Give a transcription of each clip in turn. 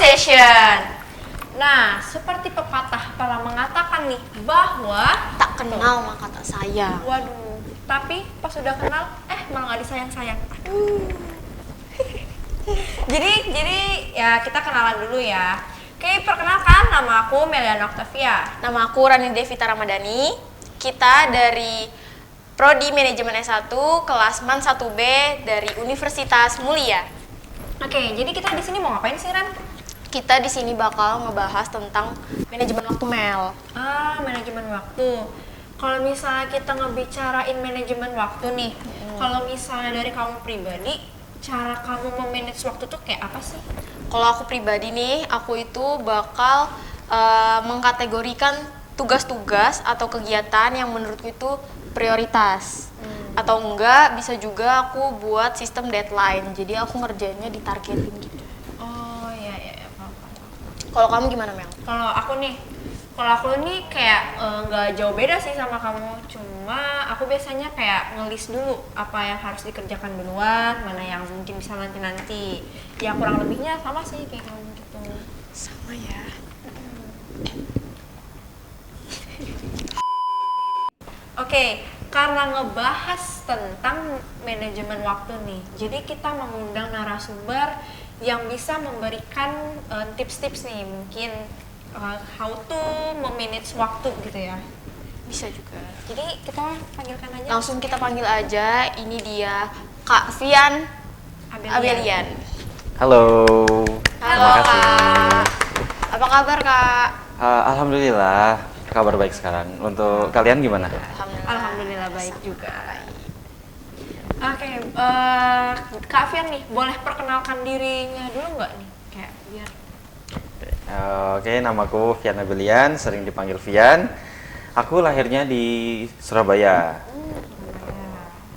session. Nah, seperti pepatah pernah mengatakan nih bahwa Tak kenal maka tak sayang. waduh, tapi pas sudah kenal, malah nggak disayang-sayang. Jadi ya kita kenalan dulu ya. Oke, perkenalkan, nama aku Meliana Octavia. Nama aku Rani Devita Ramadhani. Kita dari Prodi Manajemen S1 kelas MAN 1B dari Universitas Mulia. Oke, jadi kita di sini mau ngapain sih, Ran? Kita di sini bakal ngebahas tentang manajemen waktu, Mel. Manajemen waktu. Kalau misalnya kita ngebicarain manajemen waktu nih, kalau misalnya dari kamu pribadi, cara kamu memanage waktu tuh kayak apa sih? Kalau aku pribadi nih, aku itu bakal mengkategorikan tugas-tugas atau kegiatan yang menurutku itu prioritas. Atau enggak, bisa juga aku buat sistem deadline. Jadi aku ngerjainnya ditargetin gitu. Oh iya, paham. Kalau kamu gimana, Mel? Kalau aku nih kayak nggak jauh beda sih sama kamu, cuma aku biasanya kayak ngelis dulu apa yang harus dikerjakan duluan, mana yang mungkin bisa nanti-nanti. Ya kurang lebihnya sama sih kayak kamu gitu. Sama ya. Oke, karena ngebahas tentang manajemen waktu nih, jadi kita mengundang narasumber yang bisa memberikan tips-tips nih, mungkin how to memanage waktu gitu ya. Bisa juga. Jadi kita panggilkan aja. Langsung kita panggil aja, ini dia Kak Vian Abelian. Halo. Halo Terima kasih. Kak. Apa kabar Kak? Alhamdulillah, kabar baik sekarang. Untuk kalian gimana? Alhamdulillah baik juga. Oke, Kak Vian nih, boleh perkenalkan dirinya dulu nggak nih? Kayak biar. Oke, namaku Vian Abelian, sering dipanggil Vian. Aku lahirnya di Surabaya.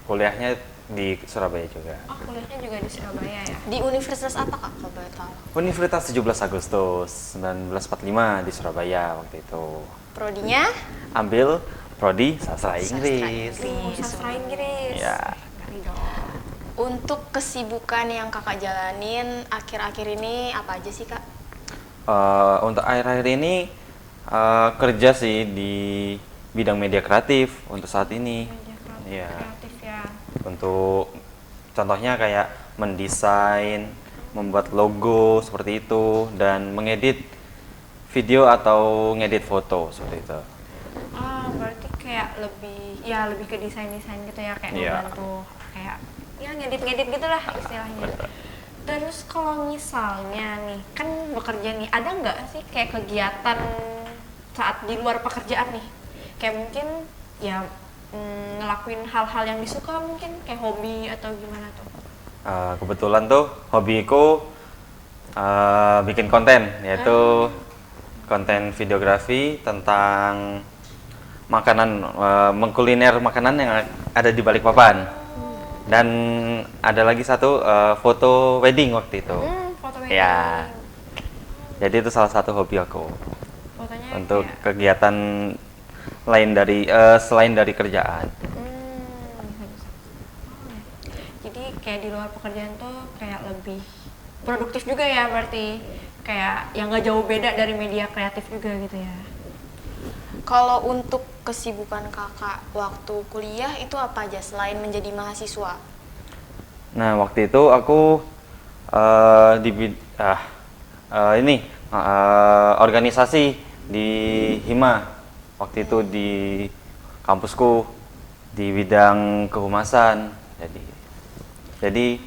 Kuliahnya di Surabaya juga. Oh, kuliahnya juga di Surabaya ya? Di universitas apa Kak kalau boleh tahu? Universitas 17 Agustus 1945 di Surabaya waktu itu. Prodinya? Ambil prodi sastra Inggris. Sastra Inggris. Ya. Kali dong. Untuk kesibukan yang Kakak jalanin akhir-akhir ini apa aja sih Kak? Untuk akhir-akhir ini kerja sih di bidang media kreatif untuk saat ini. Media Iya. kreatif ya. Untuk contohnya kayak mendesain, membuat logo seperti itu, dan mengedit video atau ngedit foto seperti itu. Berarti kayak lebih ke desain-desain gitu ya, kayak Iya. membantu kayak ya ngedit-ngedit gitulah istilahnya. Terus kalau misalnya nih, kan bekerja nih, ada nggak sih kayak kegiatan saat di luar pekerjaan nih? Kayak mungkin ya ngelakuin hal-hal yang disuka mungkin, kayak hobi atau gimana tuh? Kebetulan tuh hobiku bikin konten, yaitu konten videografi tentang makanan, mengkuliner makanan yang ada di Balikpapan. Dan ada lagi satu foto wedding waktu itu. Foto wedding. Ya. Jadi itu salah satu hobi aku. Fotonya Untuk kayak, kegiatan lain dari selain dari kerjaan. jadi kayak di luar pekerjaan tuh kayak lebih produktif juga ya, berarti kayak yang nggak jauh beda dari media kreatif juga gitu ya. Kalau untuk kesibukan Kakak waktu kuliah itu apa aja selain menjadi mahasiswa? Nah, waktu itu aku organisasi di Hima. Waktu itu di kampusku di bidang kehumasan. Jadi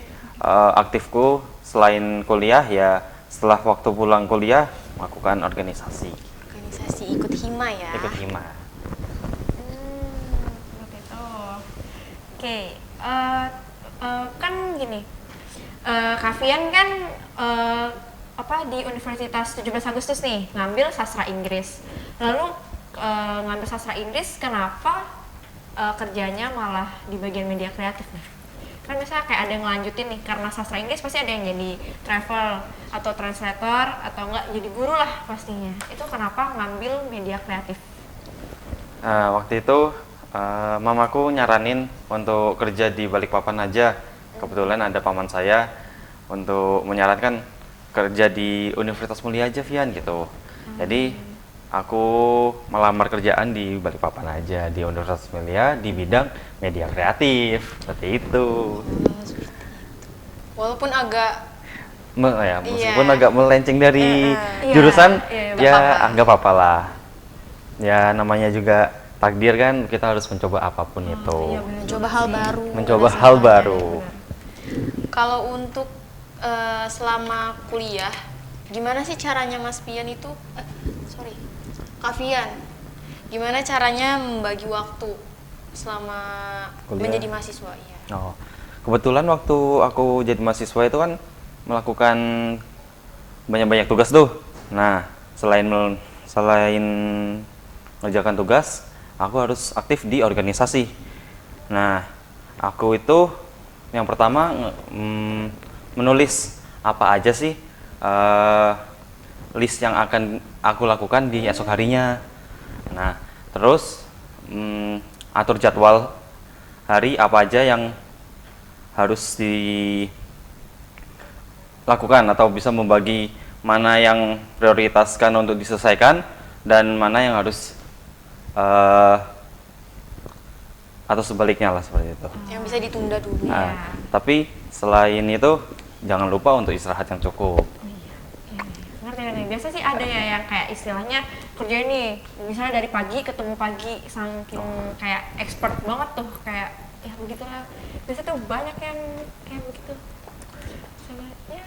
aktifku selain kuliah ya setelah waktu pulang kuliah melakukan organisasi. Organisasi ikut Hima ya? Ikut Hima. Seperti itu. Oke, kan gini, Kak Vian kan di Universitas 17 Agustus nih ngambil sastra Inggris. Lalu ngambil sastra Inggris, kenapa kerjanya malah di bagian media kreatif nih? Kan misalnya kayak ada yang ngelanjutin nih, karena sastra Inggris pasti ada yang jadi travel atau translator atau enggak jadi guru lah pastinya. Itu kenapa ngambil media kreatif? Waktu itu mamaku nyaranin untuk kerja di Balikpapan aja. Kebetulan ada paman saya untuk menyarankan kerja di Universitas Mulia aja Vian gitu. Jadi aku melamar kerjaan di Balikpapan aja di Universitas Mulia di bidang media kreatif seperti itu. Walaupun agak Ya, meskipun Iya. agak melenceng dari Iya, jurusan, iya, nggak ya apa-apa. nggak apa-apa lah. Ya namanya juga takdir kan, kita harus mencoba apapun itu. Iya, bener mencoba juga hal sih. baru. Mencoba ada hal sih. baru. Kalau untuk selama kuliah, gimana sih caranya Mas Pian itu? Sorry, Kak Fian, gimana caranya membagi waktu selama Kuliah. menjadi mahasiswa? Ya. Oh, kebetulan waktu aku jadi mahasiswa itu kan melakukan banyak-banyak tugas tuh. Nah, selain mengerjakan tugas, aku harus aktif di organisasi. Nah, aku itu yang pertama menulis apa aja sih list yang akan aku lakukan di esok harinya. Nah, terus atur jadwal hari apa aja yang harus dilakukan atau bisa membagi mana yang prioritaskan untuk diselesaikan dan mana yang harus atau sebaliknya lah seperti itu. Yang bisa ditunda dulu. Nah, Iya. tapi selain itu jangan lupa untuk istirahat yang cukup. Ngerti ngerti. Biasa sih ada ya yang kayak istilahnya kerja nih, misalnya dari pagi ketemu pagi, saking kayak expert banget tuh, kayak ya begitulah. Biasa tuh banyak yang kayak begitu. Sama ya.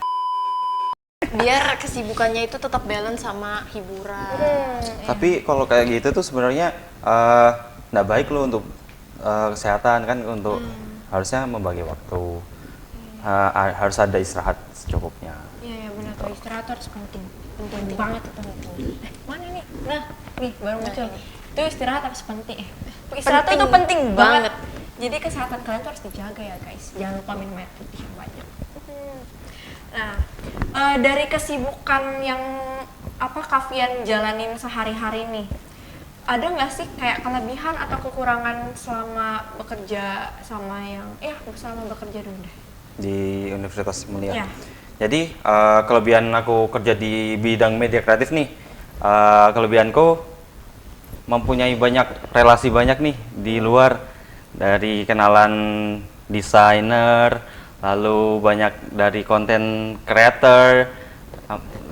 Biar kesibukannya itu tetap balance sama hiburan. Tapi kalau kayak gitu tuh sebenarnya nggak baik loh untuk kesehatan kan, untuk harusnya membagi waktu. Harus ada istirahat secukupnya. Iya ya benar tuh, istirahat tuh harus penting banget itu. Mana nih? Nah, nih baru muncul. Itu istirahat harus penting. Istirahat tuh Penting itu penting banget. banget. Jadi kesehatan kalian tuh harus dijaga ya guys. Jangan lupa minum air putih yang banyak. Nah, dari kesibukan yang apa Kavian jalanin sehari-hari nih, ada nggak sih kayak kelebihan atau kekurangan selama bekerja sama yang selama bekerja dulu deh? Di Universitas Mulia. Iya. Jadi kelebihan aku kerja di bidang media kreatif nih, kelebihanku mempunyai banyak relasi banyak nih di luar, dari kenalan desainer, lalu banyak dari konten creator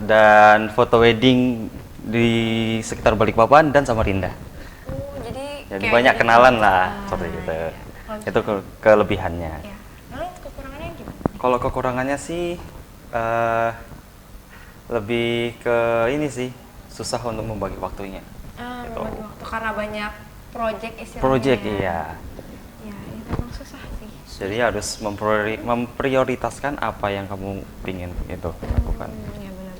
dan foto wedding di sekitar Balikpapan dan Samarinda. Jadi Jadi kayak banyak gitu. kenalan lah Ah, seperti itu. iya. Itu kelebihannya. Ya. Lalu kekurangannya gimana? Kalau kekurangannya sih lebih ke ini sih, susah untuk membagi waktunya. Gitu. Membagi waktu karena banyak project istilahnya. Project iya. Ya, itu memang susah sih. Jadi harus memprioritaskan apa yang kamu ingin itu lakukan. Ya benar.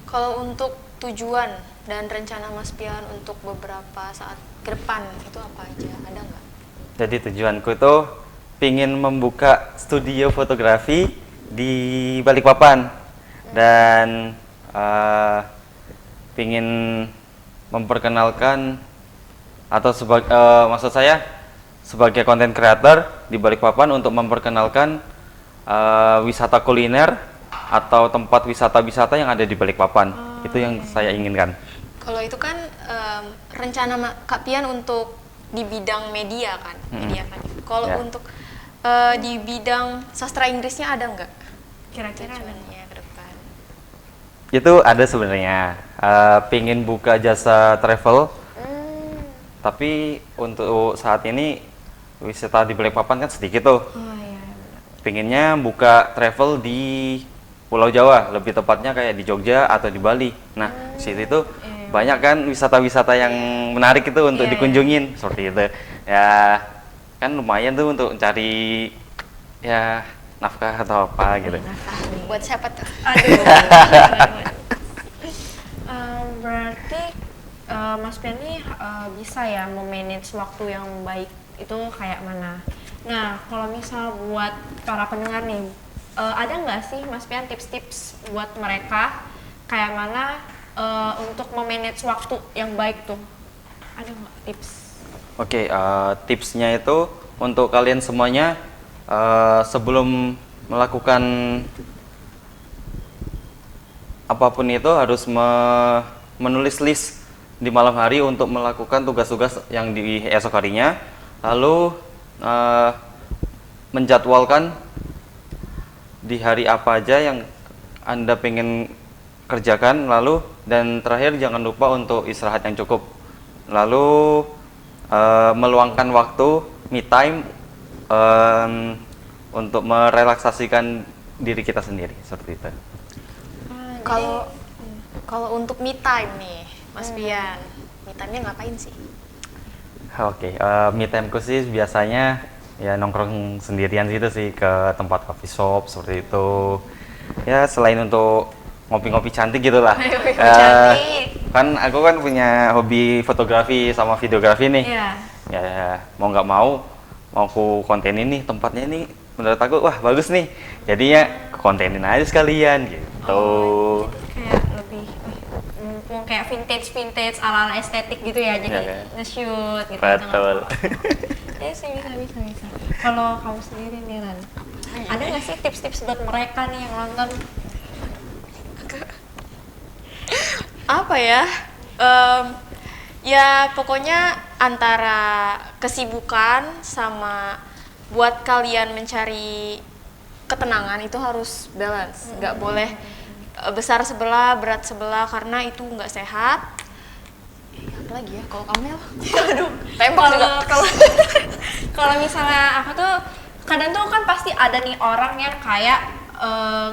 Kalau untuk tujuan dan rencana Mas Pian untuk beberapa saat ke depan itu apa aja? Ada nggak? Jadi tujuanku itu pingin membuka studio fotografi di Balikpapan dan pingin memperkenalkan atau maksud saya sebagai konten creator di Balikpapan untuk memperkenalkan wisata kuliner atau tempat wisata-wisata yang ada di Balikpapan. Itu yang saya inginkan. Kalau itu kan rencana Kak Pian untuk di bidang media kan, media kan. Kalau Ya. untuk di bidang sastra Inggrisnya ada nggak Kira-kira ada nggak? tujuannya ke depan? Itu ada sebenarnya. Pingin buka jasa travel. Tapi untuk saat ini wisata di Balikpapan kan sedikit tuh. Oh iya benar. Pinginnya buka travel di Pulau Jawa, lebih tepatnya kayak di Jogja atau di Bali. Nah, di situ itu banyak kan wisata-wisata yang menarik itu untuk Iya, dikunjungin seperti itu. Ya, kan lumayan tuh untuk cari ya nafkah atau apa gitu. Buat siapa tuh? Aduh. Berarti Mas Pian nih bisa ya memanage waktu yang baik itu kayak mana? Nah, kalau misal buat para pendengar nih, ada nggak sih Mas Pian tips-tips buat mereka kayak mana untuk memanage waktu yang baik tuh? Ada nggak tips? Oke, tipsnya itu untuk kalian semuanya sebelum melakukan apapun itu harus menulis list di malam hari untuk melakukan tugas-tugas yang di esok harinya, lalu menjadwalkan di hari apa aja yang Anda pengen kerjakan, lalu dan terakhir jangan lupa untuk istirahat yang cukup, lalu meluangkan waktu me time untuk merelaksasikan diri kita sendiri, seperti itu. Kalau untuk me time nih, Mas Pian, me time-nya ngapain sih? Oke, me time-ku sih biasanya ya nongkrong sendirian gitu sih, ke tempat coffee shop seperti itu. Ya selain untuk ngopi-ngopi cantik gitu lah. Cantik. Kan aku kan punya hobi fotografi sama videografi nih. Iya. Ya mau nggak mau aku kontenin nih tempatnya nih, menurut aku wah bagus nih. Jadinya kontenin aja sekalian gitu. Kayak lebih mau kayak vintage ala estetik gitu ya, jadi Ya. nge-shoot gitu. Betul. Ya sih, bisa. Kalau kamu sendiri nih Ran, ada nggak sih tips-tips buat mereka nih yang nonton? Apa ya? Ya pokoknya antara kesibukan sama buat kalian mencari ketenangan itu harus balance, nggak boleh besar sebelah, berat sebelah, karena itu nggak sehat. Apa lagi ya? Kalau kamu ya? Aduh, tembak juga. Kalau misalnya aku tuh kadang tuh kan pasti ada nih orang yang kayak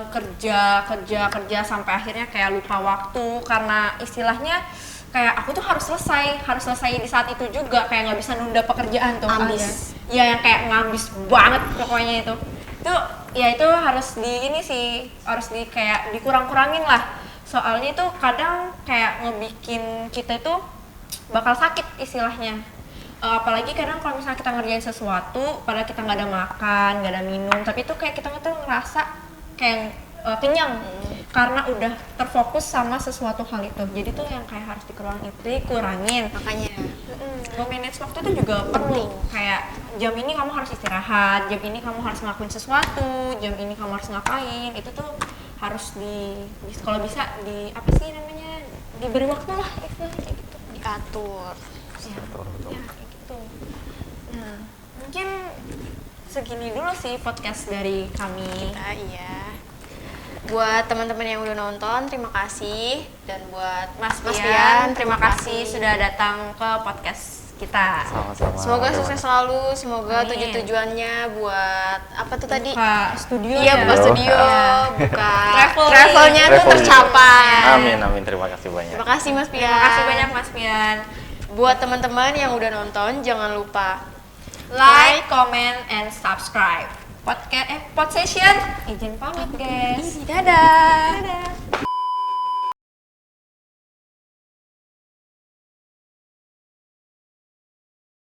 kerja sampai akhirnya kayak lupa waktu, karena istilahnya kayak aku tuh harus selesai di saat itu juga, kayak nggak bisa nunda pekerjaan tuh. Ambis. Ya yang kayak ngambis banget pokoknya itu ya itu harus harus kayak dikurang-kurangin lah, soalnya itu kadang kayak ngebikin kita itu bakal sakit istilahnya. Apalagi kadang kalau misalnya kita ngerjain sesuatu padahal kita nggak ada makan, nggak ada minum, tapi itu kayak kita tuh ngerasa kayak kenyang karena udah terfokus sama sesuatu hal itu. Jadi tuh yang kayak harus dikurangin. Makanya Manage waktu itu juga perlu. Kayak jam ini kamu harus istirahat, jam ini kamu harus ngelakuin sesuatu, jam ini kamu harus ngapain. Itu tuh harus kalau bisa apa sih namanya, diberi waktu lah istilahnya kayak gitu. diatur. Ya, kayak gitu. Nah, mungkin segini dulu sih podcast dari kami. Iya. Buat teman-teman yang udah nonton, terima kasih. Dan buat Mas Pian, Pian, terima kasih sudah datang ke podcast kita. Sama-sama. Semoga sukses selalu, semoga Amin. tujuan-tujuannya buat apa tuh tadi? Buka studio Iya, ya. buka studio, Iya. buka Traveling. travelnya tuh Traveling. tercapai. Amin, terima kasih banyak. Terima kasih Mas Pian. Terima kasih banyak Mas Pian. Buat teman-teman yang udah nonton, jangan lupa Like, comment, and subscribe. Pod session, izin pamit guys. dadah. Dadah.